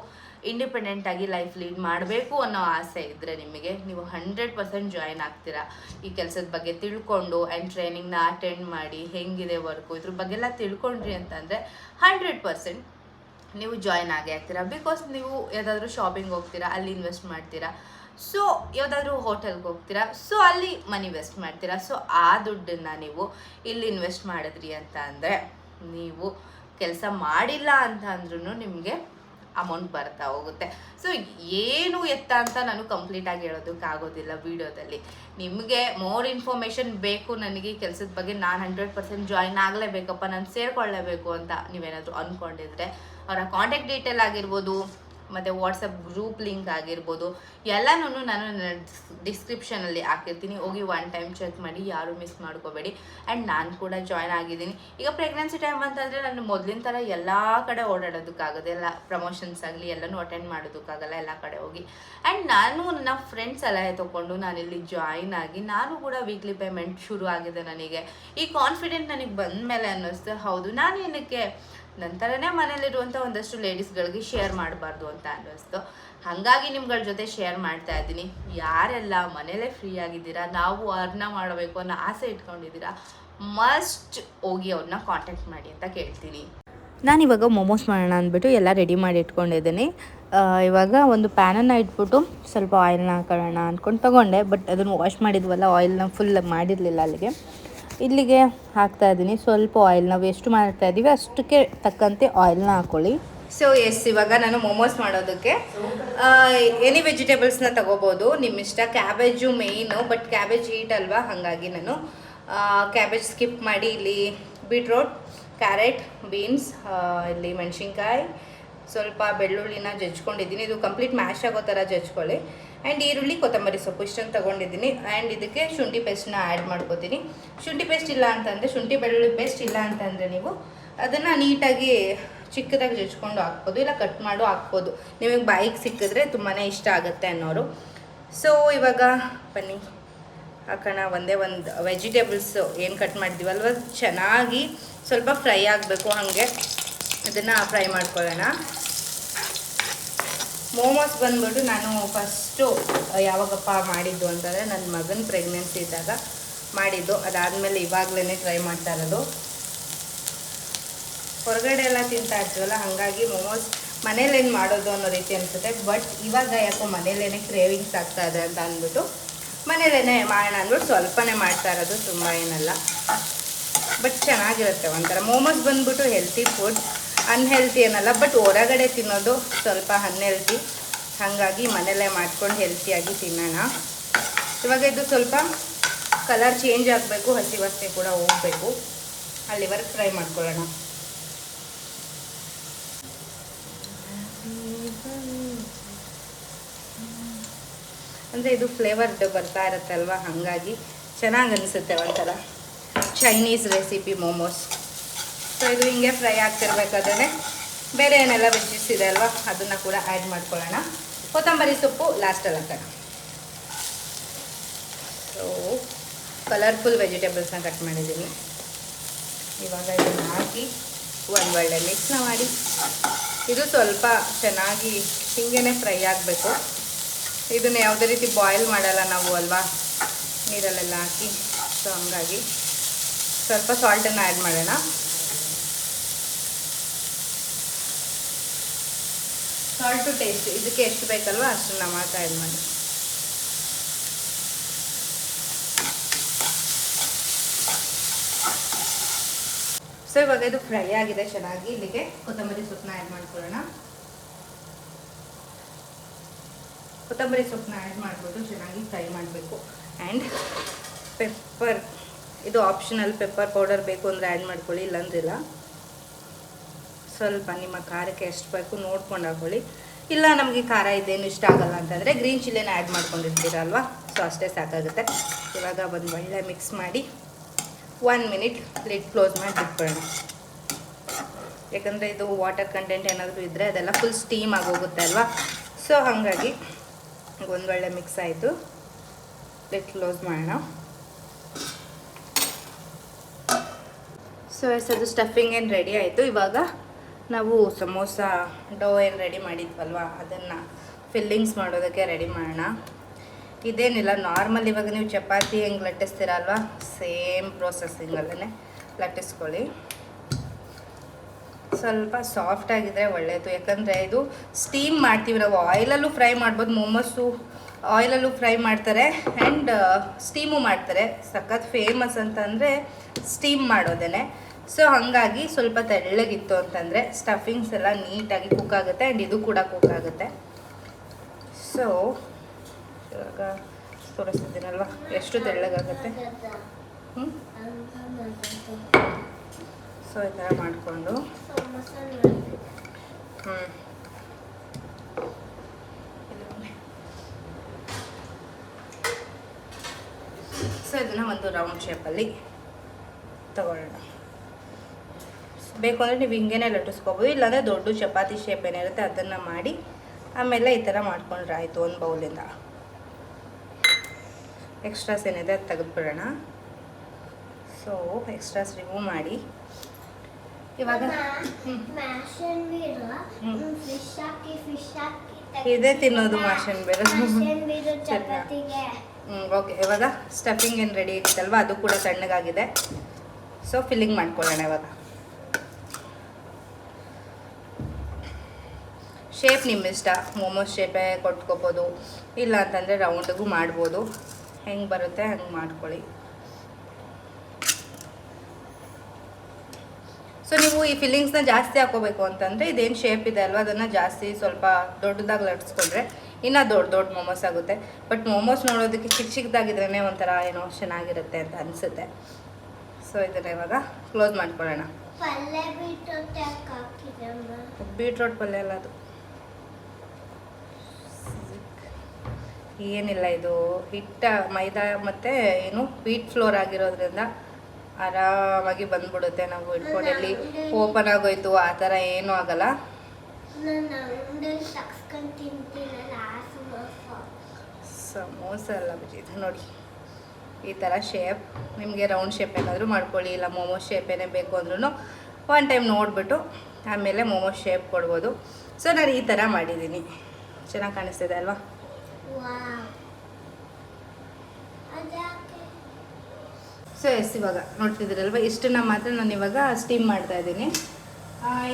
ಇಂಡಿಪೆಂಡೆಂಟಾಗಿ ಲೈಫ್ ಲೀಡ್ ಮಾಡಬೇಕು ಅನ್ನೋ ಆಸೆ ಇದ್ದರೆ ನಿಮಗೆ, ನೀವು 100% ಜಾಯ್ನ್ ಆಗ್ತೀರಾ. ಈ ಕೆಲಸದ ಬಗ್ಗೆ ತಿಳ್ಕೊಂಡು ಆ್ಯಂಡ್ ಟ್ರೈನಿಂಗ್ನ ಅಟೆಂಡ್ ಮಾಡಿ ಹೆಂಗಿದೆ ವರ್ಕು ಇದ್ರ ಬಗ್ಗೆ ಎಲ್ಲ ತಿಳ್ಕೊಂಡ್ರಿ ಅಂತಂದರೆ 100% ನೀವು ಜಾಯ್ನ್ ಆಗೇ ಆಗ್ತೀರಾ. ಬಿಕಾಸ್ ನೀವು ಯಾವುದಾದ್ರೂ ಶಾಪಿಂಗ್ ಹೋಗ್ತೀರಾ, ಅಲ್ಲಿ ಇನ್ವೆಸ್ಟ್ ಮಾಡ್ತೀರಾ. ಸೊ ಯಾವುದಾದ್ರೂ ಹೋಟೆಲ್ಗೆ ಹೋಗ್ತೀರಾ, ಸೊ ಅಲ್ಲಿ ಮನಿ ವೆಸ್ಟ್ ಮಾಡ್ತೀರಾ. ಸೊ ಆ ದುಡ್ಡನ್ನು ನೀವು ಇಲ್ಲಿ ಇನ್ವೆಸ್ಟ್ ಮಾಡಿದ್ರಿ ಅಂತ ಅಂದರೆ, ನೀವು ಕೆಲಸ ಮಾಡಿಲ್ಲ ಅಂತ ಅಂದ್ರೂ ನಿಮಗೆ ಅಮೌಂಟ್ ಬರ್ತಾ ಹೋಗುತ್ತೆ. ಸೊ ಏನು ಎತ್ತ ಅಂತ ನಾನು ಕಂಪ್ಲೀಟಾಗಿ ಹೇಳೋದಕ್ಕಾಗೋದಿಲ್ಲ ವಿಡಿಯೋದಲ್ಲಿ. ನಿಮಗೆ ಮೋರ್ ಇನ್ಫಾರ್ಮೇಷನ್ ಬೇಕು ನನಗೆ ಈ ಕೆಲಸದ ಬಗ್ಗೆ, ನಾನು 100% ಜಾಯ್ನ್ ಆಗಲೇಬೇಕಪ್ಪ, ನಾನು ಸೇರಿಕೊಳ್ಳೇಬೇಕು ಅಂತ ನೀವೇನಾದರೂ ಅಂದ್ಕೊಂಡಿದ್ರೆ, ಅವರ ಕಾಂಟ್ಯಾಕ್ಟ್ ಡೀಟೇಲ್ ಆಗಿರ್ಬೋದು ಮತ್ತು ವಾಟ್ಸಪ್ ಗ್ರೂಪ್ ಲಿಂಕ್ ಆಗಿರ್ಬೋದು ಎಲ್ಲನೂ ನಾನು ನನ್ನ ಡಿಸ್ಕ್ರಿಪ್ಷನಲ್ಲಿ ಹಾಕಿರ್ತೀನಿ. ಹೋಗಿ ಒನ್ ಟೈಮ್ ಚೆಕ್ ಮಾಡಿ, ಯಾರೂ ಮಿಸ್ ಮಾಡ್ಕೋಬೇಡಿ. ಆ್ಯಂಡ್ ನಾನು ಕೂಡ ಜಾಯ್ನ್ ಆಗಿದ್ದೀನಿ. ಈಗ ಪ್ರೆಗ್ನೆನ್ಸಿ ಟೈಮ್ ಅಂತಂದರೆ ನಾನು ಮೊದಲಿನ ಥರ ಎಲ್ಲ ಕಡೆ ಓಡಾಡೋದಕ್ಕಾಗೋದು, ಎಲ್ಲ ಪ್ರಮೋಷನ್ಸ್ ಆಗಲಿ ಎಲ್ಲನೂ ಅಟೆಂಡ್ ಮಾಡೋದಕ್ಕಾಗಲ್ಲ ಎಲ್ಲ ಕಡೆ ಹೋಗಿ. ಆ್ಯಂಡ್ ನಾನು ನನ್ನ ಫ್ರೆಂಡ್ಸ್ ಸಲಹೆ ತೊಗೊಂಡು ನಾನಿಲ್ಲಿ ಜಾಯ್ನ್ ಆಗಿ ನಾನು ಕೂಡ ವೀಕ್ಲಿ ಪೇಮೆಂಟ್ ಶುರು ಆಗಿದೆ ನನಗೆ. ಈ ಕಾನ್ಫಿಡೆಂಟ್ ನನಗೆ ಬಂದ ಮೇಲೆ ಅನ್ನಿಸ್ತು, ಹೌದು ನಾನು ಏನಕ್ಕೆ ನಂತರನೇ ಮನೇಲಿರುವಂಥ ಒಂದಷ್ಟು ಲೇಡೀಸ್ಗಳಿಗೆ ಶೇರ್ ಮಾಡಬಾರ್ದು ಅಂತ ಅನ್ನಿಸ್ತು. ಹಾಗಾಗಿ ನಿಮ್ಗಳ ಜೊತೆ ಶೇರ್ ಮಾಡ್ತಾ ಇದ್ದೀನಿ. ಯಾರೆಲ್ಲ ಮನೇಲೇ ಫ್ರೀ ಆಗಿದ್ದೀರಾ, ನಾವು ಅರ್ನ ಮಾಡಬೇಕು ಅನ್ನೋ ಆಸೆ ಇಟ್ಕೊಂಡಿದ್ದೀರಾ, ಮಸ್ಟ್ ಹೋಗಿ ಅವ್ರನ್ನ ಕಾಂಟ್ಯಾಕ್ಟ್ ಮಾಡಿ ಅಂತ ಕೇಳ್ತೀನಿ. ನಾನಿವಾಗ ಮೋಮೋಸ್ ಮಾಡೋಣ ಅಂದ್ಬಿಟ್ಟು ಎಲ್ಲ ರೆಡಿ ಮಾಡಿ ಇಟ್ಕೊಂಡಿದ್ದೀನಿ. ಇವಾಗ ಒಂದು ಪ್ಯಾನನ್ನು ಇಟ್ಬಿಟ್ಟು ಸ್ವಲ್ಪ ಆಯಿಲ್ನ ಹಾಕೊಳ್ಳೋಣ ಅಂದ್ಕೊಂಡು ತೊಗೊಂಡೆ. ಬಟ್ ಅದನ್ನು ವಾಶ್ ಮಾಡಿದ್ವಲ್ಲ, ಆಯಿಲ್ನ ಫುಲ್ ಮಾಡಿರಲಿಲ್ಲ ಅಲ್ಲಿಗೆ. ಇಲ್ಲಿಗೆ ಹಾಕ್ತಾಯಿದ್ದೀನಿ ಸ್ವಲ್ಪ ಆಯಿಲ್. ನಾವು ಎಷ್ಟು ಮಾಡ್ತಾಯಿದ್ದೀವಿ ಅಷ್ಟಕ್ಕೆ ತಕ್ಕಂತೆ ಆಯಿಲ್ನ ಹಾಕ್ಕೊಳ್ಳಿ. ಸೊ ಇವಾಗ ನಾನು ಮೋಮೋಸ್ ಮಾಡೋದಕ್ಕೆ ಎನಿ ವೆಜಿಟೇಬಲ್ಸ್ನ ತೊಗೋಬೋದು, ನಿಮ್ಮ ಇಷ್ಟ. Cabbage main, but cabbage heat ಅಲ್ವಾ, ಹಾಗಾಗಿ ನಾನು ಕ್ಯಾಬೇಜ್ ಸ್ಕಿಪ್ ಮಾಡಿ ಇಲ್ಲಿ ಬೀಟ್ರೋಟ್, ಕ್ಯಾರೆಟ್, ಬೀನ್ಸ್, ಇಲ್ಲಿ ಮೆಣಸಿನ್ಕಾಯಿ, ಸ್ವಲ್ಪ ಬೆಳ್ಳುಳ್ಳಿನ ಜಜ್ಕೊಂಡಿದ್ದೀನಿ. ಇದು ಕಂಪ್ಲೀಟ್ ಮ್ಯಾಶ್ ಆಗೋ ಥರ ಜಜ್ಕೊಳ್ಳಿ. ಆ್ಯಂಡ್ ಈರುಳ್ಳಿ, ಕೊತ್ತಂಬರಿ ಸೊಪ್ಪು ಇಷ್ಟೊಂದು ತೊಗೊಂಡಿದ್ದೀನಿ. ಆ್ಯಂಡ್ ಇದಕ್ಕೆ ಶುಂಠಿ ಪೇಸ್ಟನ್ನ ಆ್ಯಡ್ ಮಾಡ್ಕೋತೀನಿ. ಶುಂಠಿ ಪೇಸ್ಟ್ ಇಲ್ಲ ಅಂತಂದರೆ, ಶುಂಠಿ ಬೆಳ್ಳುಳ್ಳಿ ಪೇಸ್ಟ್ ಇಲ್ಲ ಅಂತಂದರೆ ನೀವು ಅದನ್ನು ನೀಟಾಗಿ ಚಿಕ್ಕದಾಗಿ ಜಜ್ಕೊಂಡು ಹಾಕ್ಬೋದು, ಇಲ್ಲ ಕಟ್ ಮಾಡು ಹಾಕ್ಬೋದು. ನಿಮಗೆ ಬಾಯಿಗೆ ಸಿಕ್ಕಿದ್ರೆ ತುಂಬಾ ಇಷ್ಟ ಆಗುತ್ತೆ ಅನ್ನೋರು. ಸೊ ಇವಾಗ ಬನ್ನಿ ಹಾಕೋಣ. ಒಂದೇ ಒಂದು ವೆಜಿಟೇಬಲ್ಸು ಏನು ಕಟ್ ಮಾಡಿದ್ದೀವಲ್ವ ಚೆನ್ನಾಗಿ ಸ್ವಲ್ಪ ಫ್ರೈ ಆಗಬೇಕು. ಹಾಗೆ ಇದನ್ನು ಫ್ರೈ ಮಾಡ್ಕೊಳ್ಳೋಣ. ಮೋಮೋಸ್ ಬಂದ್ಬಿಟ್ಟು ನಾನು ಫಸ್ಟು ಯಾವಾಗಪ್ಪ ಮಾಡಿದ್ದು ಅಂತಂದರೆ ನನ್ನ ಮಗನ ಪ್ರೆಗ್ನೆನ್ಸಿ ಇದ್ದಾಗ ಮಾಡಿದ್ದು. ಅದಾದಮೇಲೆ ಇವಾಗಲೇ ಟ್ರೈ ಮಾಡ್ತಾ ಇರೋದು. ಹೊರಗಡೆ ಎಲ್ಲ ತಿಂತಾ ಇರ್ತೀವಲ್ಲ, ಹಾಗಾಗಿ ಮೋಮೋಸ್ ಮನೇಲೇನು ಮಾಡೋದು ಅನ್ನೋ ರೀತಿ ಅನಿಸುತ್ತೆ. ಬಟ್ ಇವಾಗ ಯಾಕೋ ಮನೇಲೇ ಕ್ರೇವಿಂಗ್ಸ್ ಆಗ್ತಾ ಇದೆ ಅಂತ ಅಂದ್ಬಿಟ್ಟು ಮನೇಲೇ ಮಾಡೋಣ ಅಂದ್ಬಿಟ್ಟು ಸ್ವಲ್ಪನೇ ಮಾಡ್ತಾ ಇರೋದು, ತುಂಬ ಏನಲ್ಲ. ಬಟ್ ಚೆನ್ನಾಗಿರುತ್ತೆ ಒಂಥರ. ಮೋಮೋಸ್ ಬಂದ್ಬಿಟ್ಟು ಹೆಲ್ತಿ ಫುಡ್, ಅನ್ಹೆಲ್ತಿ ಏನಲ್ಲ. ಬಟ್ ಹೊರಗಡೆ ತಿನ್ನೋದು ಸ್ವಲ್ಪ ಅನ್ಹೆಲ್ತಿ, ಹಾಗಾಗಿ ಮನೆಯಲ್ಲೇ ಮಾಡ್ಕೊಂಡು ಹೆಲ್ತಿಯಾಗಿ ತಿನ್ನೋಣ. ಇವಾಗ ಇದು ಸ್ವಲ್ಪ ಕಲರ್ ಚೇಂಜ್ ಆಗಬೇಕು, ಹಸಿ ವಾಸನೆ ಕೂಡ ಹೋಗಬೇಕು, ಅಲ್ಲಿವರೆಗೆ ಫ್ರೈ ಮಾಡ್ಕೊಳ್ಳೋಣ. ಅಂದರೆ ಇದು ಫ್ಲೇವರ್ಡ್ ಬರ್ತಾ ಇರುತ್ತೆ ಅಲ್ವಾ, ಹಾಗಾಗಿ ಚೆನ್ನಾಗಿ ಅನಿಸುತ್ತೆ ಒಂಥರ ಚೈನೀಸ್ ರೆಸಿಪಿ ಮೋಮೋಸ್. ಸೊ ಇದು ಹಿಂಗೆ ಫ್ರೈ ಆಗ್ತಿರ್ಬೇಕಾದ್ರೆ ಬೇರೆ ಏನೆಲ್ಲ ವೆಜ್ಜಸ್ ಇದೆ ಅಲ್ವಾ ಅದನ್ನು ಕೂಡ ಆ್ಯಡ್ ಮಾಡ್ಕೊಳ್ಳೋಣ. ಕೊತ್ತಂಬರಿ ಸೊಪ್ಪು ಲಾಸ್ಟಲ್ಲಿ ಹಾಕೋಣ. ಸೊ ಕಲರ್ಫುಲ್ ವೆಜಿಟೇಬಲ್ಸ್ನ ಕಟ್ ಮಾಡಿದ್ದೀನಿ. ಇವಾಗ ಇದನ್ನು ಹಾಕಿ ಒಂದು ಒಳ್ಳೆ ಮಿಕ್ಸ್ನ ಮಾಡಿ ಇದು ಸ್ವಲ್ಪ ಚೆನ್ನಾಗಿ ಹಿಂಗೇ ಫ್ರೈ ಆಗಬೇಕು. ಇದನ್ನು ಯಾವುದೇ ರೀತಿ ಬಾಯ್ಲ್ ಮಾಡಲ್ಲ ನಾವು ಅಲ್ವಾ, ನೀರಲ್ಲೆಲ್ಲ ಹಾಕಿ. ಸೊ ಹಂಗಾಗಿ ಸ್ವಲ್ಪ ಸಾಲ್ಟನ್ನು ಆ್ಯಡ್ ಮಾಡೋಣ. ಸಾಲ್ಟ್ ಟು ಟೇಸ್ಟ್, ಇದಕ್ಕೆ ಎಷ್ಟು ಬೇಕಲ್ವ ಅಷ್ಟನ್ನು ಮಾತ್ರ ಆ್ಯಡ್ ಮಾಡಿ. ಸೊ ಇವಾಗ ಇದು ಫ್ರೈ ಆಗಿದೆ ಚೆನ್ನಾಗಿ. ಇಲ್ಲಿಗೆ ಕೊತ್ತಂಬರಿ ಸೊಪ್ಪನ್ನ ಆ್ಯಡ್ ಮಾಡ್ಕೊಳ್ಳೋಣ. ಕೊತ್ತಂಬರಿ ಸೊಪ್ಪನ್ನ ಆ್ಯಡ್ ಮಾಡಿಬಿಟ್ಟು ಚೆನ್ನಾಗಿ ಫ್ರೈ ಮಾಡಬೇಕು. ಆ್ಯಂಡ್ ಪೆಪ್ಪರ್, ಇದು ಆಪ್ಷನಲ್, ಪೆಪ್ಪರ್ ಪೌಡರ್ ಬೇಕು ಅಂದರೆ ಆ್ಯಡ್ ಮಾಡ್ಕೊಳ್ಳಿ, ಇಲ್ಲಾಂದ್ರಿಲ್ಲ. ಸ್ವಲ್ಪ ನಿಮ್ಮ ಖಾರಕ್ಕೆ ಎಷ್ಟು ಬೇಕು ನೋಡ್ಕೊಂಡು ಹಾಕೊಳ್ಳಿ. ಇಲ್ಲ ನಮಗೆ ಖಾರ ಇದೇನು ಇಷ್ಟ ಆಗಲ್ಲ ಅಂತಂದರೆ ಗ್ರೀನ್ ಚಿಲ್ಲಿನ ಆ್ಯಡ್ ಮಾಡ್ಕೊಂಡಿರ್ತೀರಲ್ವ, ಸೊ ಅಷ್ಟೇ ಸಾಕಾಗುತ್ತೆ. ಇವಾಗ ಒಂದು ಒಳ್ಳೆ ಮಿಕ್ಸ್ ಮಾಡಿ 1 ಮಿನಿಟ್ ಲಿಡ್ ಕ್ಲೋಸ್ ಮಾಡಿ ಬಿಟ್ಬಿಡೋಣ. ಯಾಕಂದರೆ ಇದು ವಾಟರ್ ಕಂಟೆಂಟ್ ಏನಾದರೂ ಇದ್ದರೆ ಅದೆಲ್ಲ ಫುಲ್ ಸ್ಟೀಮ್ ಆಗೋಗುತ್ತೆ ಅಲ್ವಾ. ಸೊ ಹಾಗಾಗಿ ಒಂದು ಒಳ್ಳೆ ಮಿಕ್ಸ್ ಆಯಿತು, ಲಿಡ್ ಕ್ಲೋಸ್ ಮಾಡೋಣ. ಸೊ ಅದು ಸ್ಟಫಿಂಗ್ ಏನು ರೆಡಿ ಆಯಿತು. ಇವಾಗ ನಾವು ಸಮೋಸ ಡೋ ಏನು ರೆಡಿ ಮಾಡಿದ್ವಲ್ವ ಅದನ್ನು ಫಿಲ್ಲಿಂಗ್ಸ್ ಮಾಡೋದಕ್ಕೆ ರೆಡಿ ಮಾಡೋಣ. ಇದೇನಿಲ್ಲ, ನಾರ್ಮಲ್ ಇವಾಗ ನೀವು ಚಪಾತಿ ಹೆಂಗೆ ಲಟ್ಟಿಸ್ತೀರ ಅಲ್ವಾ, ಸೇಮ್ ಪ್ರೊಸೆಸಿಂಗಲ್ಲೇ ಲಟ್ಟಿಸ್ಕೊಳ್ಳಿ. ಸ್ವಲ್ಪ ಸಾಫ್ಟ್ ಆಗಿದ್ರೆ ಒಳ್ಳೆಯದು, ಯಾಕಂದರೆ ಇದು ಸ್ಟೀಮ್ ಮಾಡ್ತೀವಿ ನಾವು. ಆಯಿಲಲ್ಲೂ ಫ್ರೈ ಮಾಡ್ಬೋದು, ಮೋಮೋಸು ಆಯಿಲಲ್ಲೂ ಫ್ರೈ ಮಾಡ್ತಾರೆ ಆ್ಯಂಡ್ ಸ್ಟೀಮು ಮಾಡ್ತಾರೆ. ಸಖತ್ ಫೇಮಸ್ ಅಂತಂದರೆ ಸ್ಟೀಮ್ ಮಾಡೋದೇ. ಸೊ ಹಾಗಾಗಿ ಸ್ವಲ್ಪ ತೆಳ್ಳಗಿತ್ತು ಅಂತಂದರೆ ಸ್ಟಫಿಂಗ್ಸ್ ಎಲ್ಲ ನೀಟಾಗಿ ಕುಕ್ ಆಗುತ್ತೆ ಆ್ಯಂಡ್ ಇದು ಕೂಡ ಕುಕ್ ಆಗುತ್ತೆ. ಸೊ ಇವಾಗ ತೋರಿಸ್ತಿದ್ದೀನಲ್ವ ಎಷ್ಟು ತೆಳ್ಳಗಾಗುತ್ತೆ. ಸೊ ಈ ಥರ ಮಾಡಿಕೊಂಡು ಸೊ ಇದನ್ನು ಒಂದು ರೌಂಡ್ ಶೇಪಲ್ಲಿ ತಗೊಳ್ಳೋಣ. ಬೇಕು ಅಂದರೆ ನೀವು ಹಿಂಗೇನೆ ಲಟ್ಟಿಸ್ಕೋಬೋದು, ಇಲ್ಲಾಂದರೆ ದೊಡ್ಡ ಚಪಾತಿ ಶೇಪ್ ಏನಿರುತ್ತೆ ಅದನ್ನು ಮಾಡಿ ಆಮೇಲೆ ಈ ಥರ ಮಾಡ್ಕೊಂಡ್ರೆ ಆಯಿತು. ಒಂದು ಬೌಲಿಂದ ಎಕ್ಸ್ಟ್ರಾಸ್ ಏನಿದೆ ಅದು ತೆಗೆದುಬಿಡೋಣ. ಸೊ ಎಕ್ಸ್ಟ್ರಾಸ್ ರಿಮೂವ್ ಮಾಡಿ ಇವಾಗ ಇದೇ ತಿನ್ನೋದು ಮಾಷನ್ ಬೇರೆ. ಓಕೆ, ಇವಾಗ ಸ್ಟಫಿಂಗ್ ಏನು ರೆಡಿ ಇತ್ತಲ್ವ ಅದು ಕೂಡ ತಣ್ಣಗಾಗಿದೆ. ಸೊ ಫಿಲ್ಲಿಂಗ್ ಮಾಡ್ಕೊಳ್ಳೋಣ. ಇವಾಗ ಶೇಪ್ ನಿಮ್ಮ ಇಷ್ಟ, ಮೋಮೋಸ್ ಶೇಪೇ ಕೊಟ್ಕೋಬೋದು, ಇಲ್ಲ ಅಂತಂದರೆ ರೌಂಡಿಗೂ ಮಾಡ್ಬೋದು. ಹೆಂಗೆ ಬರುತ್ತೆ ಹಂಗೆ ಮಾಡ್ಕೊಳ್ಳಿ. ಸೊ ನೀವು ಈ ಫಿಲ್ಲಿಂಗ್ಸ್ನ ಜಾಸ್ತಿ ಹಾಕೋಬೇಕು ಅಂತಂದರೆ ಇದೇನು ಶೇಪ್ ಇದೆ ಅಲ್ವ ಅದನ್ನು ಜಾಸ್ತಿ ಸ್ವಲ್ಪ ದೊಡ್ಡದಾಗಿ ಲಟ್ಸ್ಕೊಂಡ್ರೆ ಇನ್ನೂ ದೊಡ್ಡ ಮೋಮೋಸ್ ಆಗುತ್ತೆ. ಬಟ್ ಮೋಮೋಸ್ ನೋಡೋದಕ್ಕೆ ಚಿಕ್ಕದಾಗಿದ್ರೇ ಒಂಥರ ಏನೋ ಚೆನ್ನಾಗಿರುತ್ತೆ ಅಂತ ಅನಿಸುತ್ತೆ. ಸೊ ಇದನ್ನು ಇವಾಗ ಕ್ಲೋಸ್ ಮಾಡ್ಕೊಳ್ಳೋಣ. ಬೀಟ್ರೋಟ್ ಪಲ್ಯ ಅಲ್ಲ ಅದು, ಏನಿಲ್ಲ, ಇದು ಹಿಟ್ಟ ಮೈದಾ ಮತ್ತು ಏನು ವೀಟ್ ಫ್ಲೋರ್ ಆಗಿರೋದ್ರಿಂದ ಆರಾಮಾಗಿ ಬಂದ್ಬಿಡುತ್ತೆ. ನಾವು ಇಟ್ಕೊಂಡೆಲ್ಲಿ ಓಪನ್ ಆಗೋಯ್ತು ಆ ಥರ ಏನೂ ಆಗಲ್ಲ. ಸಮೋಸ ಅಲ್ಲ ಬಜ್ಜಿ, ಇದು ನೋಡಿ ಈ ಥರ ಶೇಪ್. ನಿಮಗೆ ರೌಂಡ್ ಶೇಪ್ ಏನಾದರೂ ಮಾಡ್ಕೊಳ್ಳಿ, ಇಲ್ಲ ಮೋಮೋಸ್ ಶೇಪ್ ಏನೇ ಬೇಕು ಅಂದ್ರೂ ಒನ್ ಟೈಮ್ ನೋಡಿಬಿಟ್ಟು ಆಮೇಲೆ ಮೋಮೋಸ್ ಶೇಪ್ ಕೊಡ್ಬೋದು. ಸೊ ನಾನು ಈ ಥರ ಮಾಡಿದ್ದೀನಿ, ಚೆನ್ನಾಗಿ ಕಾಣಿಸ್ತಿದೆ ಅಲ್ವಾ. ಸೊ ಇವಾಗ ನೋಡ್ತಿದ್ದೀರಲ್ವ, ಇಷ್ಟನ್ನ ಮಾತ್ರ ನಾನು ಇವಾಗ ಸ್ಟೀಮ್ ಮಾಡ್ತಾಯಿದ್ದೀನಿ.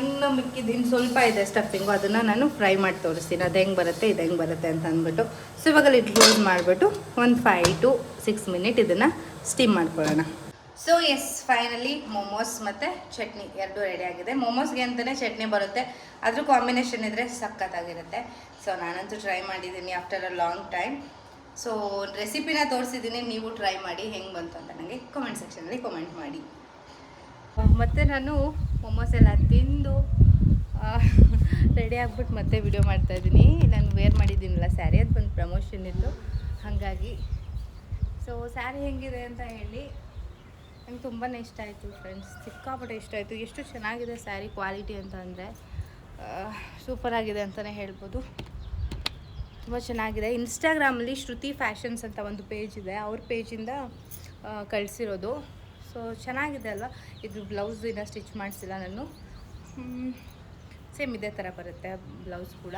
ಇನ್ನು ಮಿಕ್ಕಿದ್ದು ಇನ್ನು ಸ್ವಲ್ಪ ಇದೆ ಸ್ಟಫಿಂಗು, ಅದನ್ನು ನಾನು ಫ್ರೈ ಮಾಡಿ ತೋರಿಸ್ತೀನಿ ಅದು ಹೆಂಗೆ ಬರುತ್ತೆ ಇದು ಹೆಂಗೆ ಬರುತ್ತೆ ಅಂತ ಅಂದ್ಬಿಟ್ಟು. ಸೊ ಇವಾಗ ಲಿಡ್ ಕ್ಲೋಸ್ ಮಾಡಿಬಿಟ್ಟು ಒಂದು 5 to 6 ಮಿನಿಟ್ ಇದನ್ನು ಸ್ಟೀಮ್ ಮಾಡ್ಕೊಳ್ಳೋಣ. ಸೊ ಎಸ್, ಫೈನಲಿ ಮೋಮೋಸ್ ಮತ್ತು ಚಟ್ನಿ ಎರಡೂ ರೆಡಿ ಆಗಿದೆ. ಮೋಮೋಸ್ಗೆ ಅಂತಲೇ ಚಟ್ನಿ ಬರುತ್ತೆ, ಅದ್ರ ಕಾಂಬಿನೇಷನ್ ಇದ್ದರೆ ಸಖತ್ತಾಗಿರುತ್ತೆ. ಸೊ ನಾನಂತೂ ಟ್ರೈ ಮಾಡಿದ್ದೀನಿ after a long time. So ರೆಸಿಪಿನ ತೋರಿಸಿದ್ದೀನಿ, ನೀವು ಟ್ರೈ ಮಾಡಿ ಹೆಂಗೆ ಬಂತು ಅಂತ ನನಗೆ ಕಾಮೆಂಟ್ ಸೆಕ್ಷನಲ್ಲಿ ಕಾಮೆಂಟ್ ಮಾಡಿ. ಮತ್ತು ನಾನು ಮೊಮೋಸ್ ಎಲ್ಲ ತಿಂದು ರೆಡಿ ಆಗ್ಬಿಟ್ಟು ಮತ್ತೆ ವಿಡಿಯೋ ಮಾಡ್ತಾಯಿದ್ದೀನಿ. ನಾನು ವೇರ್ ಮಾಡಿದ್ದೀನಲ್ಲ ಸ್ಯಾರಿ, ಅದು ಒಂದು ಪ್ರಮೋಷನ್ ಇತ್ತು ಹಾಗಾಗಿ. ಸೊ ಸ್ಯಾರಿ ಹೆಂಗಿದೆ ಅಂತ ಹೇಳಿ. ನಂಗೆ ತುಂಬಾ ಇಷ್ಟ ಆಯಿತು ಫ್ರೆಂಡ್ಸ್, ಸಿಕ್ಕಾಪಟ್ಟೆ ಇಷ್ಟ ಆಯಿತು. ಎಷ್ಟು ಚೆನ್ನಾಗಿದೆ ಸ್ಯಾರಿ ಕ್ವಾಲಿಟಿ ಅಂತ ಅಂದರೆ ಸೂಪರಾಗಿದೆ ಅಂತಲೇ ಹೇಳ್ಬೋದು. ತುಂಬ ಚೆನ್ನಾಗಿದೆ. ಇನ್ಸ್ಟಾಗ್ರಾಮಲ್ಲಿ ಶ್ರುತಿ ಫ್ಯಾಷನ್ಸ್ ಅಂತ ಒಂದು ಪೇಜ್ ಇದೆ, ಅವ್ರ ಪೇಜಿಂದ ಕಳಿಸಿರೋದು. ಸೊ ಚೆನ್ನಾಗಿದೆ ಅಲ್ವಾ. ಇದು ಬ್ಲೌಸ್ ಇನ್ನೂ ಸ್ಟಿಚ್ ಮಾಡಿಸಿಲ್ಲ ನಾನು, ಸೇಮ್ ಇದೇ ಥರ ಬರುತ್ತೆ ಬ್ಲೌಸ್ ಕೂಡ.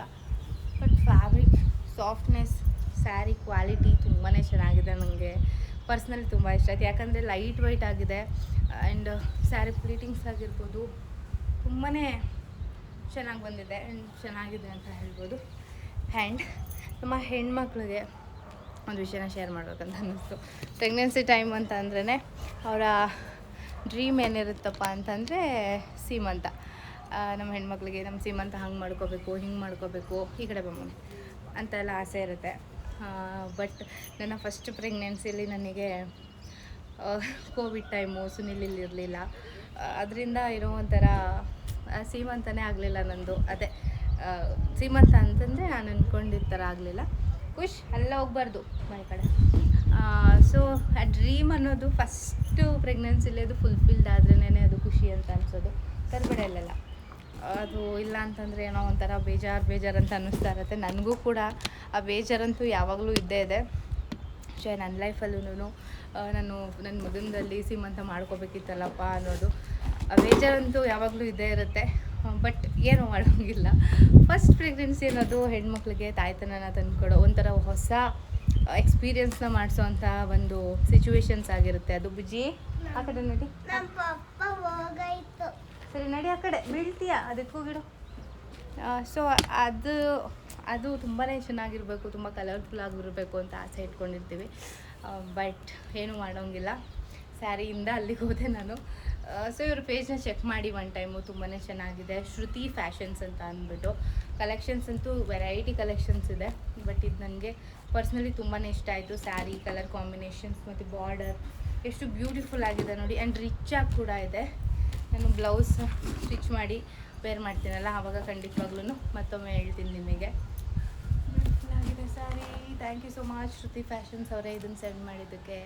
But fabric softness, sari quality ತುಂಬಾ ಚೆನ್ನಾಗಿದೆ. ನನಗೆ ಪರ್ಸ್ನಲಿ ತುಂಬ ಇಷ್ಟ ಆಯ್ತು, ಯಾಕಂದರೆ ಲೈಟ್ ವೆಯ್ಟ್ ಆಗಿದೆ. ಆ್ಯಂಡ್ ಸ್ಯಾರಿ ಪ್ಲೀಟಿಂಗ್ಸ್ ಆಗಿರ್ಬೋದು ತುಂಬಾ ಚೆನ್ನಾಗಿ ಬಂದಿದೆ ಆ್ಯಂಡ್ ಚೆನ್ನಾಗಿದೆ ಅಂತ ಹೇಳ್ಬೋದು. ಆ್ಯಂಡ್ ನಮ್ಮ ಹೆಣ್ಮಕ್ಳಿಗೆ ಒಂದು ವಿಷಯನ ಶೇರ್ ಮಾಡ್ಬೇಕಂತ ಅನ್ನಿಸ್ತು. ಪ್ರೆಗ್ನೆನ್ಸಿ ಟೈಮ್ ಅಂತ ಅಂದ್ರೇ ಅವರ ಡ್ರೀಮ್ ಏನಿರುತ್ತಪ್ಪ ಅಂತಂದರೆ ಸೀಮಂತ. ನಮ್ಮ ಹೆಣ್ಮಕ್ಳಿಗೆ ನಮ್ಮ ಸೀಮಂತ ಹಂಗೆ ಮಾಡ್ಕೋಬೇಕು, ಹಿಂಗೆ ಮಾಡ್ಕೋಬೇಕು, ಈ ಕಡೆ ಬಮ್ಮನೆ ಅಂತೆಲ್ಲ ಆಸೆ ಇರುತ್ತೆ. ಬಟ್ ನನ್ನ ಫಸ್ಟ್ ಪ್ರೆಗ್ನೆನ್ಸಿಯಲ್ಲಿ ನನಗೆ ಕೋವಿಡ್ ಟೈಮು, ಸುನಿಲಿರಲಿಲ್ಲ. ಅದರಿಂದ ಇರೋ ಒಂಥರ ಸೀಮಂತನೇ ಆಗಲಿಲ್ಲ ನಂದು. ಅದೇ ಸೀಮಂತ ಅಂತಂದರೆ ನಾನು ಅಂದ್ಕೊಂಡಿದ್ದ ಥರ ಆಗಲಿಲ್ಲ. ಖುಷ್ ಅಲ್ಲ ಹೋಗ್ಬಾರ್ದು ಮನೆ ಕಡೆ. ಸೊ ಆ ಡ್ರೀಮ್ ಅನ್ನೋದು ಫಸ್ಟು ಪ್ರೆಗ್ನೆನ್ಸಿಲಿ ಅದು ಫುಲ್ಫಿಲ್ಡ್ ಆದ್ರೇ ಅದು ಖುಷಿ ಅಂತ ಅನಿಸೋದು. ಕರ್ಬಡೆಯಲ್ಲೆಲ್ಲ ಅದು ಇಲ್ಲ ಅಂತಂದರೆ ಏನೋ ಒಂಥರ ಬೇಜಾರು ಅಂತ ಅನ್ನಿಸ್ತಾ ಇರುತ್ತೆ. ನನಗೂ ಕೂಡ ಆ ಬೇಜಾರಂತೂ ಯಾವಾಗಲೂ ಇದ್ದೇ ಇದೆ. ಸೊ ನನ್ನ ಲೈಫಲ್ಲೂ ನಾನು ನನ್ನ ಮಗನದಲ್ಲಿ ಸೀಮಂತ ಮಾಡ್ಕೋಬೇಕಿತ್ತಲ್ಲಪ್ಪ ಅನ್ನೋದು ಆ ಬೇಜಾರಂತೂ ಯಾವಾಗಲೂ ಇದ್ದೇ ಇರುತ್ತೆ. ಬಟ್ ಏನೂ ಮಾಡೋಂಗಿಲ್ಲ. ಫಸ್ಟ್ ಪ್ರೆಗ್ನೆನ್ಸಿ ಅನ್ನೋದು ಹೆಣ್ಮಕ್ಳಿಗೆ ತಾಯ್ತನನ ತಂದುಕೊಡೋ ಒಂಥರ ಹೊಸ ಎಕ್ಸ್ಪೀರಿಯನ್ಸ್ನ ಮಾಡಿಸೋವಂಥ ಒಂದು ಸಿಚುವೇಶನ್ಸ್ ಆಗಿರುತ್ತೆ. ಅದು ಬುಜ್ಜಿ ಆ ಕಡೆ ನಡಿ, ಸರಿ ನಡಿ, ಆ ಕಡೆ ಬೀಳ್ತೀಯ, ಅದಕ್ಕೆ ಹೋಗಿಡು. ಸೊ ಅದು ತುಂಬಾ ಚೆನ್ನಾಗಿರಬೇಕು, ತುಂಬ ಕಲರ್ಫುಲ್ ಆಗಿರಬೇಕು ಅಂತ ಆಸೆ ಇಟ್ಕೊಂಡಿರ್ತೀವಿ. ಬಟ್ ಏನೂ ಮಾಡೋಂಗಿಲ್ಲ. ಸ್ಯಾರಿಯಿಂದ ಅಲ್ಲಿಗೆ ಹೋದೆ ನಾನು. ಸೊ ಇವ್ರ ಪೇಜ್ನ ಚೆಕ್ ಮಾಡಿ ಒನ್ ಟೈಮು, ತುಂಬಾ ಚೆನ್ನಾಗಿದೆ. ಶ್ರುತಿ ಫ್ಯಾಷನ್ಸ್ ಅಂತ ಅಂದ್ಬಿಟ್ಟು ಕಲೆಕ್ಷನ್ಸ್ ಅಂತೂ ವೆರೈಟಿ ಕಲೆಕ್ಷನ್ಸ್ ಇದೆ. ಬಟ್ ಇದು ನನಗೆ ಪರ್ಸ್ನಲಿ ತುಂಬಾ ಇಷ್ಟ ಆಯಿತು. ಸ್ಯಾರಿ ಕಲರ್ ಕಾಂಬಿನೇಷನ್ಸ್ ಮತ್ತು ಬಾರ್ಡರ್ ಎಷ್ಟು ಬ್ಯೂಟಿಫುಲ್ ಆಗಿದೆ ನೋಡಿ. ಆ್ಯಂಡ್ ರಿಚಾಗಿ ಕೂಡ ಇದೆ. ನಾನು ಬ್ಲೌಸ್ ಸ್ಟಿಚ್ ಮಾಡಿ ವೇರ್ ಮಾಡ್ತೀನಲ್ಲ, ಆವಾಗ ಖಂಡಿತವಾಗ್ಲೂ ಮತ್ತೊಮ್ಮೆ ಹೇಳ್ತೀನಿ ನಿಮಗೆ. ಬ್ಯೂಟಿಫುಲ್ ಆಗಿದೆ sari. Thank you so much Shruti fashions ಅವರೇ ಇದನ್ನು ಸೆಂಡ್ ಮಾಡಿದ್ದಕ್ಕೆ.